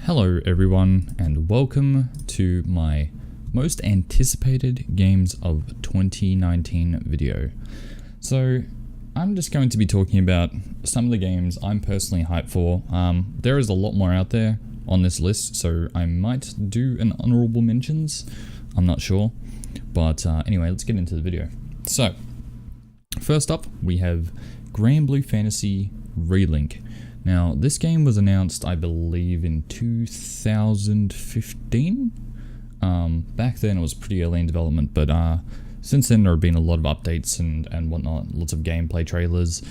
Hello everyone and welcome to my most anticipated games of 2019 video. So I'm just going to be talking about some of the games I'm personally hyped for. There is a lot more out there on this list, so I might do an honorable mentions, I'm not sure. But anyway, let's get into the video. So first up we have Grand Blue Fantasy Relink. Now, this game was announced, I believe, in 2015. Back then it was pretty early in development, but since then there have been a lot of updates and whatnot, lots of gameplay trailers,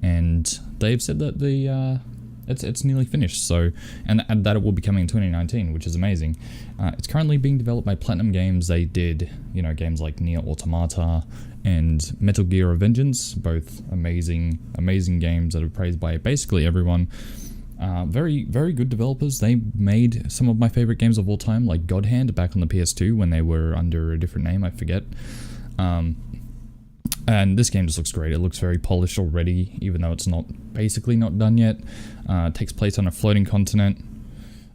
and they've said that it's nearly finished. So, and that it will be coming in 2019, which is amazing. It's currently being developed by Platinum Games. They did, games like Nier Automata and Metal Gear Vengeance, both amazing games that are praised by basically everyone. Very good developers. They made some of my favorite games of all time, like God Hand back on the PS2 when they were under a different name, I forget. And this game just looks great. It looks very polished already, even though it's basically not done yet. It takes place on a floating continent.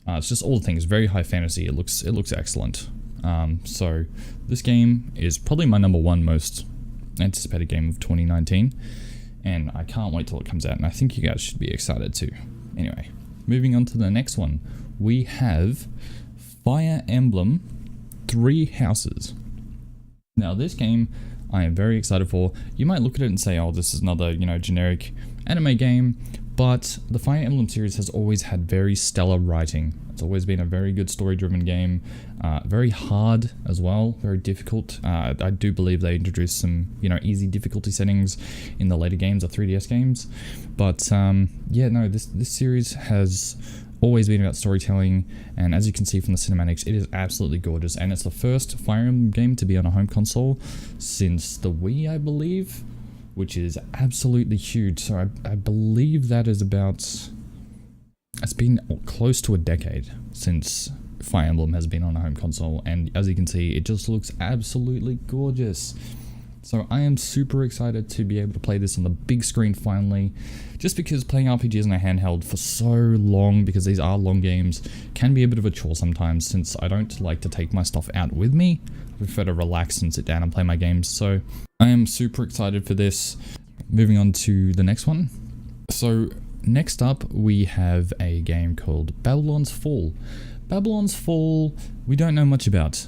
It's just all the things, very high fantasy. It looks excellent. So this game is probably my number one most anticipated game of 2019, and I can't wait till it comes out, and I think you guys should be excited too. Anyway, moving on to the next one, we have Fire Emblem Three Houses. Now this game I am very excited for. You might look at it and say, oh, this is another, generic anime game, but the Fire Emblem series has always had very stellar writing. It's always been a very good story-driven game, very hard as well, very difficult. I do believe they introduced some, easy difficulty settings in the later games, the 3DS games, but this series has always been about storytelling, and as you can see from the cinematics, it is absolutely gorgeous, and it's the first Fire Emblem game to be on a home console since the Wii, I believe, which is absolutely huge. So I believe that is it's been close to a decade since Fire Emblem has been on a home console, and as you can see, it just looks absolutely gorgeous. So I am super excited to be able to play this on the big screen finally, just because playing RPGs on a handheld for so long, because these are long games, can be a bit of a chore sometimes, since I don't like to take my stuff out with me. I prefer to relax and sit down and play my games, so I am super excited for this. Moving on to the next one. So next up we have a game called Babylon's Fall. Babylon's Fall, we don't know much about.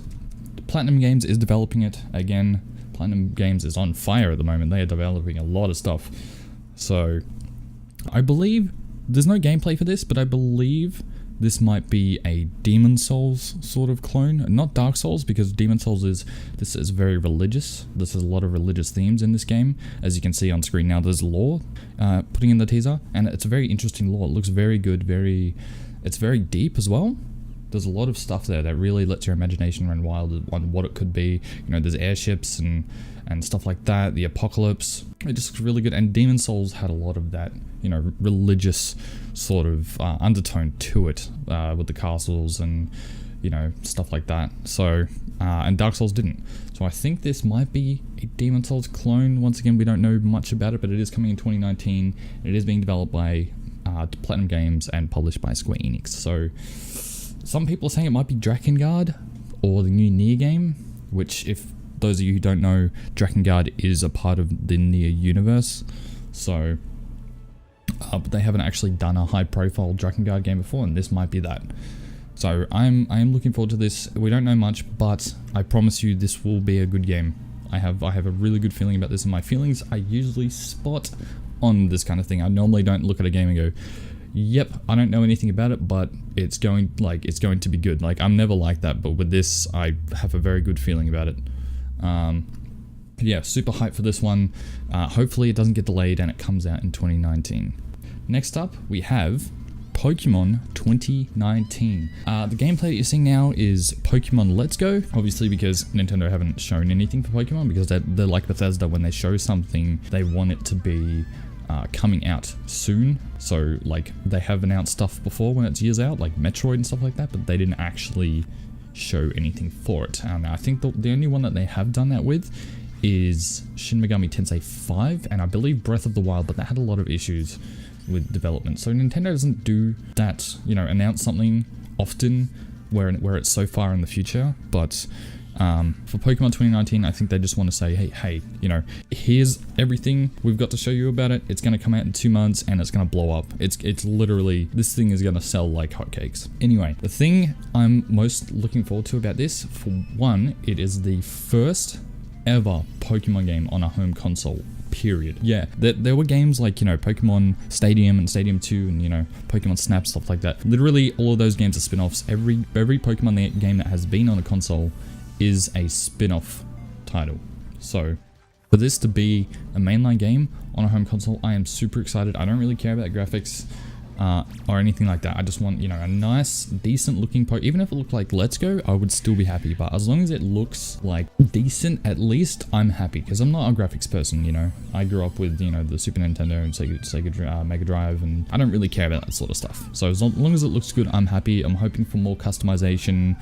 Platinum Games is developing it again. Platinum Games is on fire at the moment. They are developing a lot of stuff. So I believe there's no gameplay for this, but I believe this might be a Demon Souls sort of clone. Not Dark Souls, because Demon Souls is very religious. This is a lot of religious themes in this game. As you can see on screen now, there's lore putting in the teaser, and it's a very interesting lore. It looks very good, it's very deep as well. There's a lot of stuff there that really lets your imagination run wild on what it could be. There's airships and stuff like that, the apocalypse. It just looks really good, and Demon Souls had a lot of that, religious sort of undertone to it, with the castles and, stuff like that. So, and Dark Souls didn't. So I think this might be a Demon Souls clone. Once again, we don't know much about it, but it is coming in 2019. It is being developed by Platinum Games and published by Square Enix. So some people are saying it might be Drakengard or the new Nier game, which, if those of you who don't know, Drakengard is a part of the Nier universe. So, but they haven't actually done a high-profile Drakengard game before, and this might be that. So I am looking forward to this. We don't know much, but I promise you this will be a good game. I have a really good feeling about this, and my feelings are usually spot on this kind of thing. I normally don't look at a game and go, yep, I don't know anything about it, but it's going to be good. Like, I'm never like that, but with this, I have a very good feeling about it. Yeah, super hyped for this one. Hopefully it doesn't get delayed and it comes out in 2019. Next up, we have Pokemon 2019. The gameplay that you're seeing now is Pokemon Let's Go, obviously because Nintendo haven't shown anything for Pokemon, because they're like Bethesda. When they show something, they want it to be coming out soon. So like, they have announced stuff before when it's years out, like Metroid and stuff like that, but they didn't actually show anything for it. I think the only one that they have done that with is Shin Megami Tensei 5, and I believe Breath of the Wild, but that had a lot of issues with development. So Nintendo doesn't do that, announce something often where it's so far in the future, but for Pokemon 2019, I think they just want to say, hey, you know, here's everything we've got to show you about it. It's going to come out in 2 months and it's going to blow up. It's literally, this thing is going to sell like hotcakes. Anyway, the thing I'm most looking forward to about this, for one, it is the first ever Pokemon game on a home console. Period. Yeah, there were games like, you know, Pokemon Stadium and Stadium 2 and, you know, Pokemon Snap, stuff like that. Literally all of those games are spin-offs. Every Pokemon game that has been on a console is a spin-off title. So for this to be a mainline game on a home console, I am super excited. I don't really care about graphics or anything like that. I just want, you know, a nice, decent looking even if it looked like Let's Go, I would still be happy. But as long as it looks like decent, at least, I'm happy. Because I'm not a graphics person, you know. I grew up with, you know, the Super Nintendo and Sega Mega Drive, and I don't really care about that sort of stuff. So as long as it looks good, I'm happy. I'm hoping for more customization.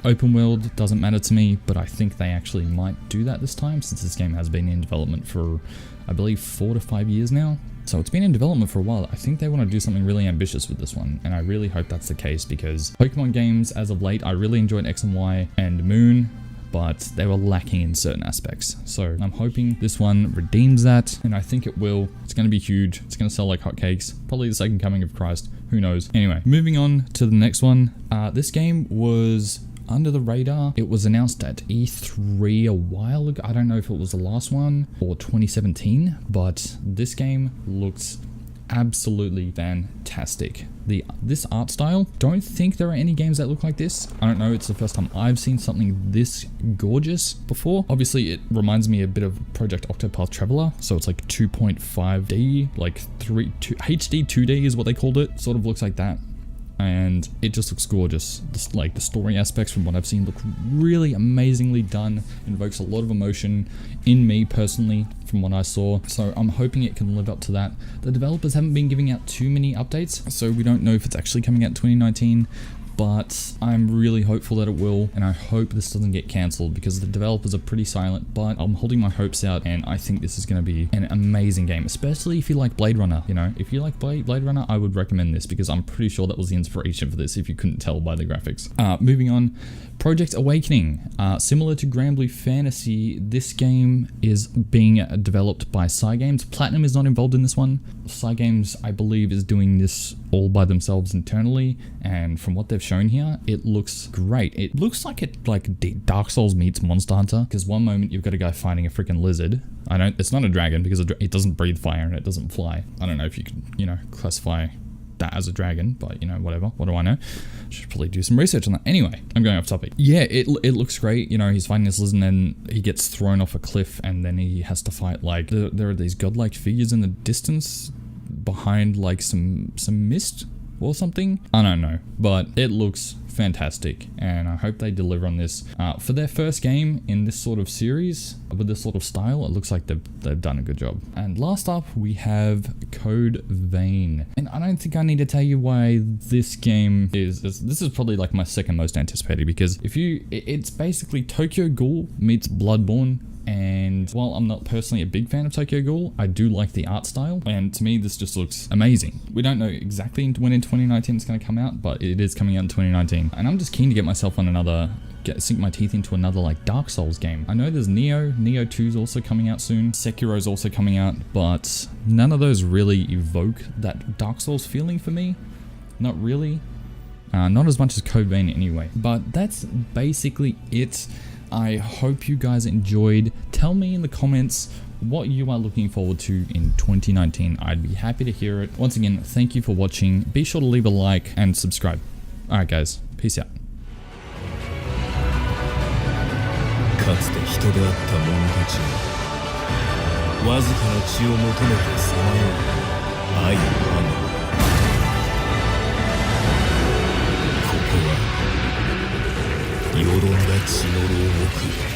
Open world doesn't matter to me, but I think they actually might do that this time, since this game has been in development for, I believe, 4 to 5 years now. So it's been in development for a while. I think they want to do something really ambitious with this one, and I really hope that's the case, because Pokemon games as of late, I really enjoyed X and Y and Moon, but they were lacking in certain aspects. So I'm hoping this one redeems that, and I think it will. It's going to be huge. It's going to sell like hotcakes. Probably the second coming of Christ. Who knows? Anyway, moving on to the next one. This game was under the radar. It was announced at E3 a while ago. I don't know if it was the last one or 2017, but this game looks absolutely fantastic. This art style, don't think there are any games that look like this. I don't know, it's the first time I've seen something this gorgeous before. Obviously it reminds me a bit of Project Octopath Traveler, so it's like 2.5D, like HD 2D is what they called it. Sort of looks like that. And it just looks gorgeous. Like the story aspects from what I've seen look really amazingly done. Invokes a lot of emotion in me personally from what I saw. So I'm hoping it can live up to that. The developers haven't been giving out too many updates, so we don't know if it's actually coming out in 2019. But I'm really hopeful that it will, and I hope this doesn't get cancelled, because the developers are pretty silent, but I'm holding my hopes out, and I think this is going to be an amazing game, especially if you like Blade Runner. You know, if you like Blade Runner, I would recommend this, because I'm pretty sure that was the inspiration for this, if you couldn't tell by the graphics. Moving on, Project Awakening. Similar to Granblue Fantasy, this game is being developed by Cygames. Platinum is not involved in this one. Cygames, I believe, is doing this all by themselves internally, and from what they've shown here, it looks great. It looks like Dark Souls meets Monster Hunter, because one moment you've got a guy fighting a freaking lizard. It's not a dragon, because it doesn't breathe fire and it doesn't fly. I don't know if you could, you know, classify that as a dragon, but you know, whatever. What do I know? Should probably do some research on that. Anyway, I'm going off topic. Yeah, it looks great. You know, he's fighting this lizard and then he gets thrown off a cliff, and then he has to fight like there are these godlike figures in the distance behind like some mist or something. I don't know, but it looks fantastic, and I hope they deliver on this. For their first game in this sort of series with this sort of style, it looks like they've done a good job. And last up, we have Code Vein, and I don't think I need to tell you why this game is. This is probably like my second most anticipated, because it's basically Tokyo Ghoul meets Bloodborne. And while I'm not personally a big fan of Tokyo Ghoul, I do like the art style, and to me this just looks amazing. We don't know exactly when in 2019 it's going to come out, but it is coming out in 2019, and I'm just keen to get myself on sink my teeth into another like Dark Souls game. I know there's Neo 2 is also coming out soon, Sekiro is also coming out, but none of those really evoke that Dark Souls feeling for me. Not really. Not as much as Code Vein anyway. But that's basically it. I hope you guys enjoyed. Tell me in the comments what you are looking forward to in 2019. I'd be happy to hear it. Once again, thank you for watching. Be sure to leave a like and subscribe. Alright guys, peace out. かつて人であった者たちがわずかな血を求めてさまよう愛の雨。ここはよどんだ血の牢獄。